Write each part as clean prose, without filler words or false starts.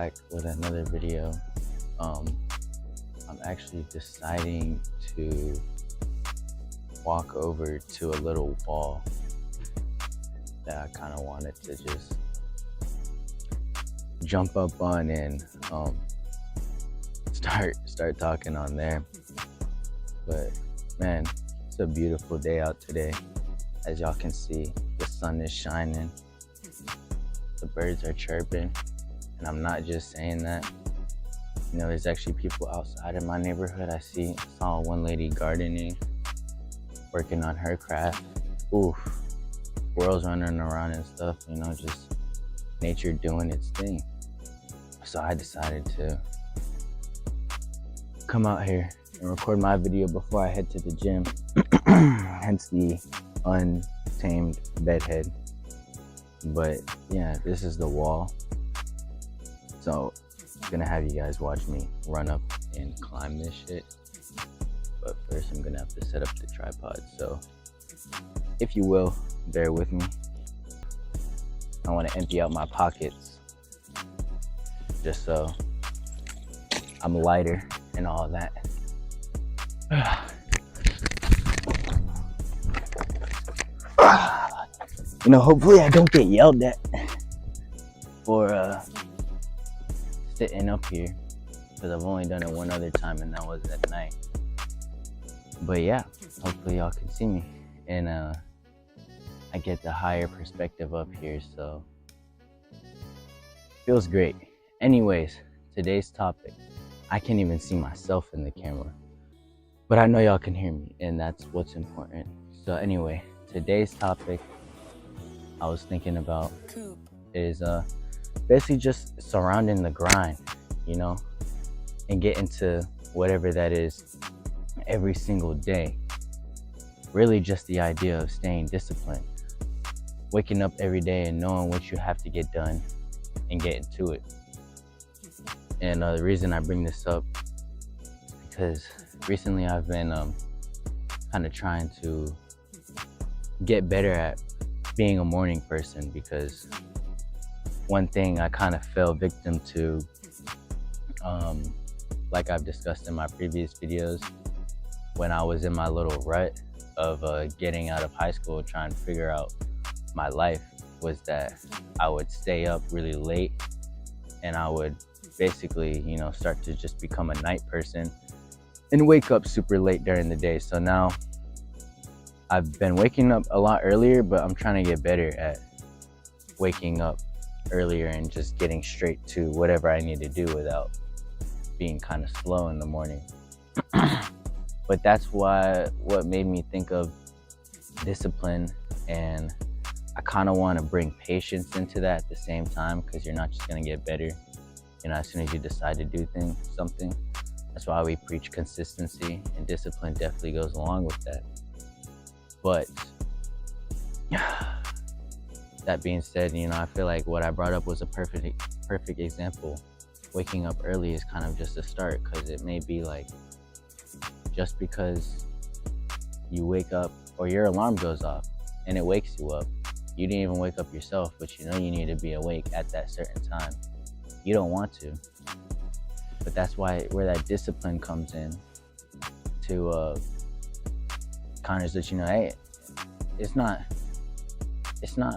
Back with another video. I'm actually deciding to walk over to a little wall that I kind of wanted to just jump up on and start talking on there. But man, it's a beautiful day out today. As y'all can see, the sun is shining, the birds are chirping, and I'm not just saying that. You know, there's actually people outside in my neighborhood. I saw one lady gardening, working on her craft. Oof, squirrels running around and stuff, you know, just nature doing its thing. So I decided to come out here and record my video before I head to the gym. Hence the untamed bedhead. But yeah, this is the wall. So I'm gonna have you guys watch me run up and climb this shit. But first I'm gonna have to set up the tripod. So if you will, bear with me. I wanna empty out my pockets just so I'm lighter and all that. You know, hopefully I don't get yelled at for sitting up here, because I've only done it one other time and that was at night. But yeah, hopefully y'all can see me and I get the higher perspective up here, so feels great. Anyways, today's topic, I can't even see myself in the camera, but I know y'all can hear me, and that's what's important. So anyway, today's topic I was thinking about is basically just surrounding the grind, you know, and get into whatever that is every single day. Really just the idea of staying disciplined, waking up every day and knowing what you have to get done and getting to it. And the reason I bring this up is because recently I've been kind of trying to get better at being a morning person, because one thing I kind of fell victim to, like I've discussed in my previous videos, when I was in my little rut of getting out of high school, trying to figure out my life, was that I would stay up really late and I would basically, you know, start to just become a night person and wake up super late during the day. So now I've been waking up a lot earlier, but I'm trying to get better at waking up earlier and just getting straight to whatever I need to do without being kind of slow in the morning. But that's what made me think of discipline, and I kind of want to bring patience into that at the same time, because you're not just going to get better, you know, as soon as you decide to do something. That's why we preach consistency, and discipline definitely goes along with that. But that being said, you know, I feel like what I brought up was a perfect example. Waking up early is kind of just a start, because it may be like, just because you wake up or your alarm goes off and it wakes you up, you didn't even wake up yourself, but you know you need to be awake at that certain time. You don't want to, but that's where that discipline comes in to kind of let you know, hey, it's not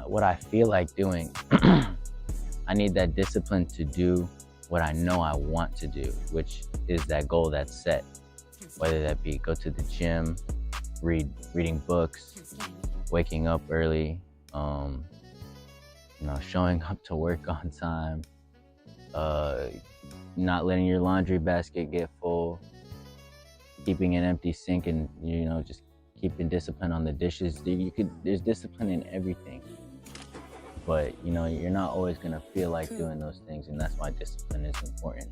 what I feel like doing. I need that discipline to do what I know I want to do, which is that goal that's set. Whether that be go to the gym, reading books, waking up early, you know, showing up to work on time, not letting your laundry basket get full, keeping an empty sink, and, you know, just keeping discipline on the dishes. There's discipline in everything, but you know, you're not always gonna feel like doing those things, and that's why discipline is important.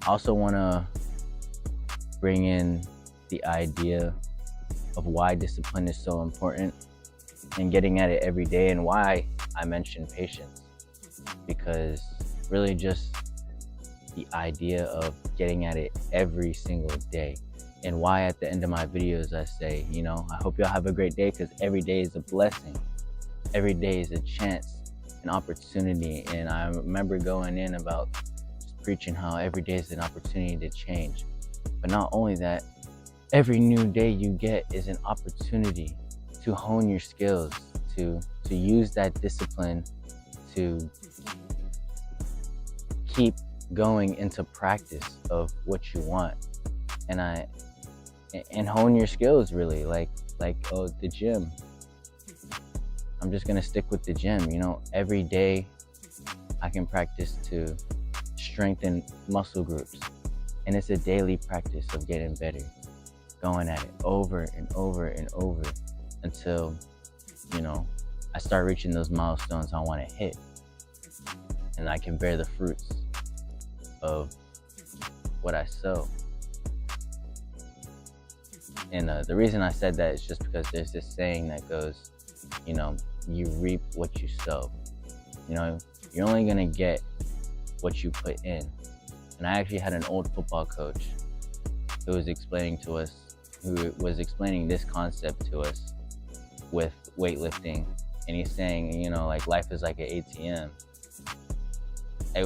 I also want to bring in the idea of why discipline is so important and getting at it every day, and why I mention patience, because really just the idea of getting at it every single day. And why at the end of my videos I say, you know, I hope y'all have a great day, because every day is a blessing. Every day is a chance an opportunity. And I remember going in about just preaching how every day is an opportunity to change. But not only that, every new day you get is an opportunity to hone your skills, to use that discipline to keep going into practice of what you want, and hone your skills, really, like the gym. I'm just gonna stick with the gym. Every day I can practice to strengthen muscle groups, and it's a daily practice of getting better, going at it over and over and over until I start reaching those milestones I want to hit, and I can bear the fruits of what I sow. And the reason I said that is just because there's this saying that goes, you reap what you sow. You're only gonna get what you put in. And I actually had an old football coach who was explaining this concept to us with weightlifting. And he's saying, life is like an ATM.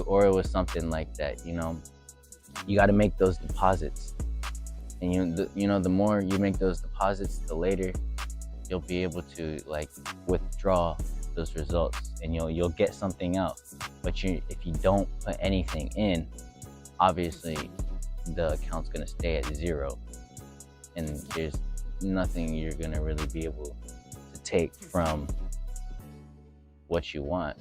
Or it was something like that. You got to make those deposits. And the more you make those deposits, the later you'll be able to withdraw those results, and you'll get something out. But if you don't put anything in, obviously the account's gonna stay at zero, and there's nothing you're gonna really be able to take from what you want,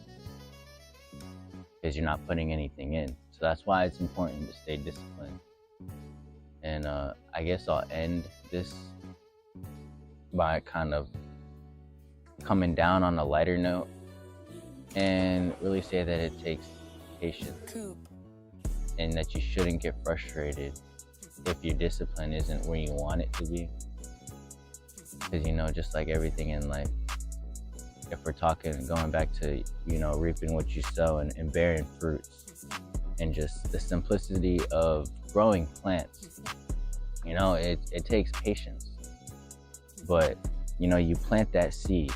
because you're not putting anything in. So that's why it's important to stay disciplined. And I guess I'll end this by kind of coming down on a lighter note and really say that it takes patience, and that you shouldn't get frustrated if your discipline isn't where you want it to be. Because just like everything in life, if we're going back to reaping what you sow and bearing fruits, and just the simplicity of growing plants, it takes patience. But you plant that seed.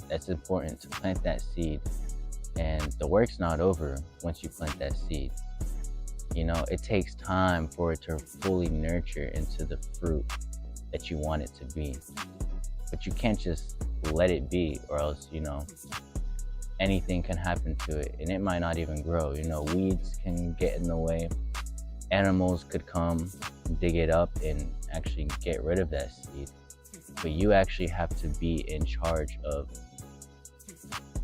That's important, to plant that seed, and the work's not over once you plant that seed. It takes time for it to fully nurture into the fruit that you want it to be. But you can't just let it be, or else anything can happen to it, and it might not even grow. Weeds can get in the way, animals could come, dig it up, and actually get rid of that seed. But you actually have to be in charge of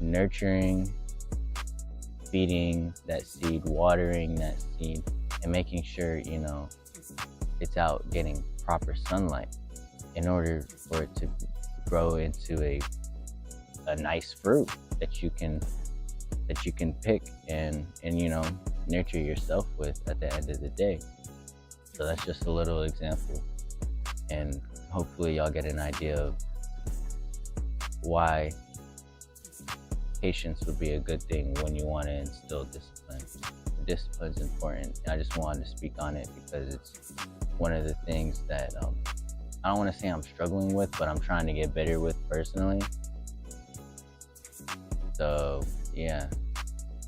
nurturing, feeding that seed, watering that seed, and making sure it's out getting proper sunlight in order for it to grow into a nice fruit that you can pick and nurture yourself with at the end of the day. So that's just a little example, and hopefully y'all get an idea of why patience would be a good thing when you want to instill discipline. Discipline's important, and I just wanted to speak on it because it's one of the things that I don't want to say I'm struggling with, but I'm trying to get better with personally. So yeah,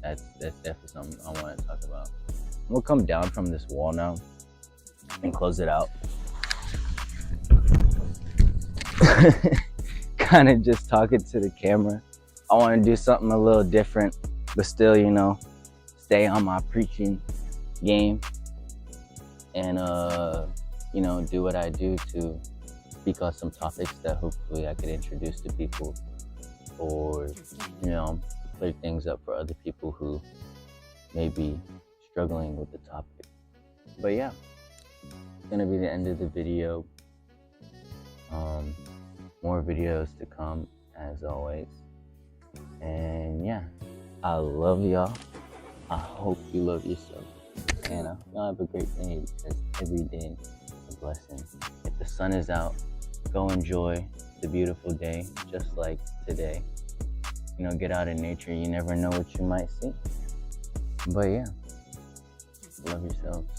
that's definitely something I want to talk about. We'll come down from this wall now and close it out. Kind of just talking to the camera. I want to do something a little different, but still, stay on my preaching game, and do what I do to speak on some topics that hopefully I could introduce to people, or clear things up for other people who may be struggling with the topic. But yeah, it's gonna be the end of the video. More videos to come, as always. And yeah, I love y'all. I hope you love yourself, and y'all have a great day, because every day is a blessing. If the sun is out, go enjoy the beautiful day, just like today. Get out in nature. You never know what you might see. But yeah, love yourselves.